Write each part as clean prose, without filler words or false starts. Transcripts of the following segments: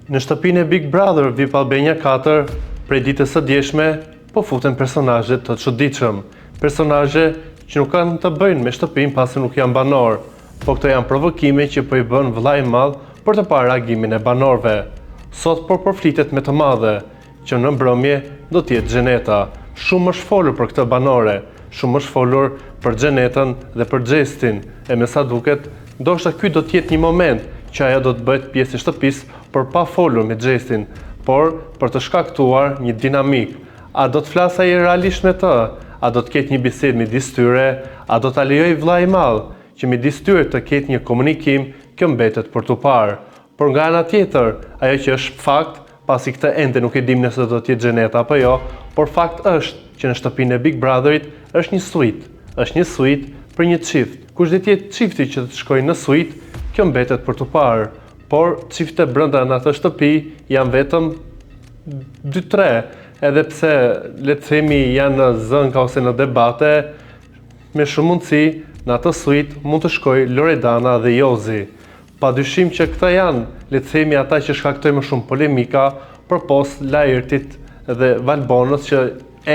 Në shtëpinë e Big Brother VIP Albania 4, prej ditës së djeshme, po futen personazhe të çuditshëm. Personazhe që nuk kanë të bëjnë me shtëpinë pasi nuk janë banor, po këto janë provokime që po i bën vëllai i madh për të parë reagimin e banorëve. Sot po përflitet me të madhe, që në mbrëmje do të jetë Xheneta. Shumë është folur për këtë banore, shumë është folur për Xhenetën dhe për Xhestin, e me sa duket, ndoshta ky do të jetë një moment që ajo do të bëhet pjesë e shtëpisë për pa folur me Xhestin, por për të shkaktuar një dinamik. A do të flasë ai realisht me të? A do të ketë një bisedë midis tyre? A do ta lejojë vllai i madh që midis tyre të ketë një komunikim? Kjo mbetet për tu parë. Por nga ana tjetër, ajo që është fakt, pasi këtë ende nuk e dim nëse do të jetë Xheneta apo jo, por fakt është që në shtëpinë e Big Brotherit është një suite për një çift. Kush do të jetë çifti që të shkojë në suite? Kjo mbetet për tu parë. Por çifte brenda në atë shtëpi janë vetëm 2-3, edhe pse le të themi janë në zënka ose në debate, me shumë mundësi në atë suite mund të shkojë Loredana dhe Jozi. Padyshim që këta janë, le të themi, ata që shkaktojnë më shumë polemika përpos Laertit dhe Valbonës që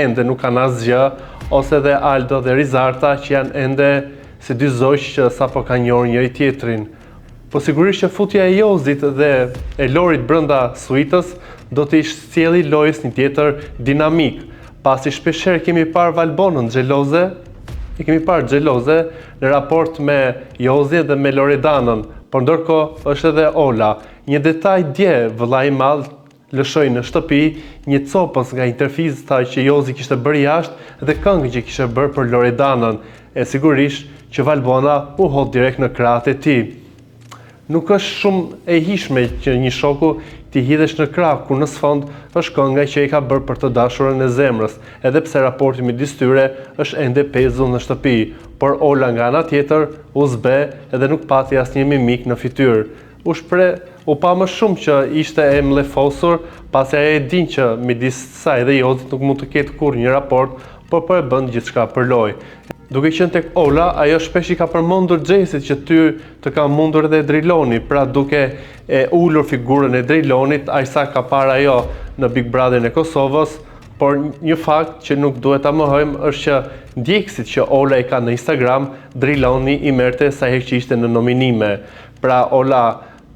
ende nuk kanë asgjë, ose dhe Aldo dhe Rizarta që janë ende si dy zogjë që sapo kanë njohur njëri tjetrin. Po sigurisht që futja e Jozit dhe e Lorit brenda suitës do të sjellë Lojës një tjetër dinamik, pasi shpeshherë kemi parë Valbonën xheloze, në raport me Jozi dhe me Loredanën, por ndërkohë është edhe Ola. Një detaj dje vëllai i madh lëshoi në shtëpi një copës nga intervista që Jozi kishte bërë jashtë dhe këngën që kishte bërë për Loredanën, e sigurisht që Valbona u hodh direkt në krahët e tij. Nuk është shumë e hishme që një shoku t'i hidhesh në krah, kur në sfond është kënga që i ka bërë për të dashurën e zemrës, edhe pse raporti midis tyre është ende pezull në shtëpi, por Ola nga ana tjetër u zbe edhe nuk pati asnjë mimik në fytyrë. U pa më shumë që ishte e mlefosur, pasi ajo e din që midis saj dhe Jozit nuk mund të ketë kurrë një raport, por po e bën gjithçka për lojë. Duke qenë tek Ola, ajo shpesh i ka përmendur Xhesit që ty të ka mundur edhe Driloni, pra duke e ulur figurën e Drilonit, aq sa ka parë ajo në Big Brotherin e Kosovës, por një fakt që nuk duhet ta mohojmë është që ndjekësit që Ola i ka në Instagram, Driloni i merrte sa herë që ishte në nominime. Pra Ola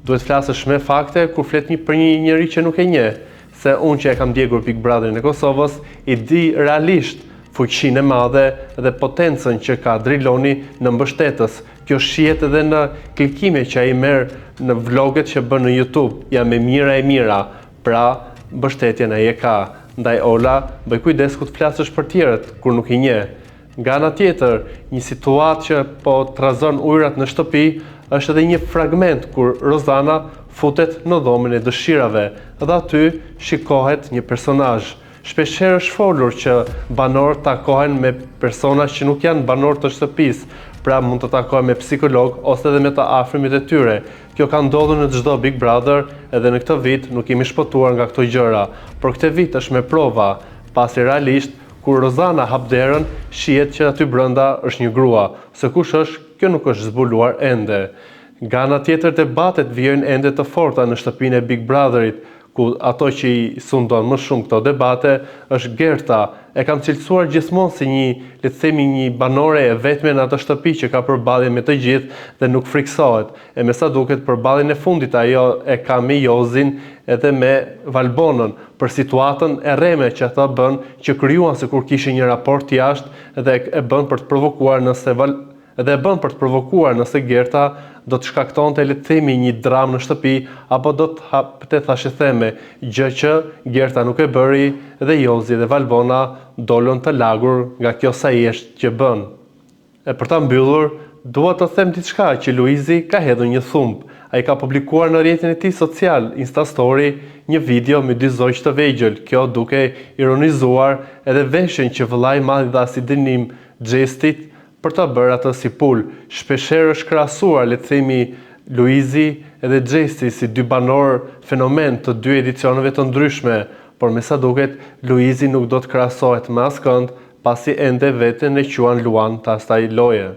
duhet flasësh me fakte kur flet për një njerëz që nuk e njeh, se unë që e kam ndjekur Big Brotherin e Kosovës, i di realisht fuqinë e madhe dhe potencën që ka Driloni në mbështetës. Kjo shihet edhe në klikime që ai merr në vloget që bën në YouTube. Janë me mira e mira, pra mbështetjen ai e ka. Ndaj Ola, bëj kujdes ku të flasësh për tjerët kur nuk i njeh. Nga ana tjetër, një situatë që po trazon ujërat në shtëpi është edhe një fragment kur Rozana futet në dhomën e dëshirave dhe aty shikohet një personazh. Shpeshherë është folur që banorët takohen me persona që nuk janë banorë të shtëpisë, pra mund të takohen me psikolog ose edhe me të afërmit e tyre. Kjo ka ndodhur në çdo Big Brother, edhe në këtë vit nuk kemi shpëtuar nga këto gjëra, por këtë vit është me prova, pasi realisht kur Rozana hap derën, shihet që aty brenda është një grua. Se kush është, kjo nuk është zbuluar ende. Nga ana tjetër, debatet vijojnë ende të forta në shtëpinë e Big Brotherit, ku ato që i sundon më shumë këto debate është Gerta. E kam cilësuar gjithmonë si le të themi, një banore e vetme në atë shtëpi që ka përballje me të gjithë dhe nuk friksohet. E me sa duket përballjen e fundit ajo e ka me Jozin edhe me Valbonën për situatën e rreme që ata bën, që krijuan sikur kishin një raport jashtë dhe e bën për të provokuar nëse Gerta do të shkaktonte, le të themi, një dramë në shtëpi, apo do të hapte thashë theme, gjë që Gerta nuk e bëri dhe Jozi dhe Valbona dolën të lagur nga kjo sajeshtë që bën. E për ta mbyllur, dua të them diçka që Luizi ka hedhur një thumb. Ai ka publikuar në rrjetin e tij social, Instastory, një video me dy zogjë të vegjël, kjo duke ironizuar edhe veshjen që vëllai i madh dha si dënim Xhestit për ta bërë atë si pul. Shpeshherë është krahasuar, le të themi, Luizi edhe Xhesti si dy banor fenomen të dy edicioneve të ndryshme, por me sa duket Luizi nuk do të krahasohet me askënd, pasi ende veten e quan luan të asaj loje.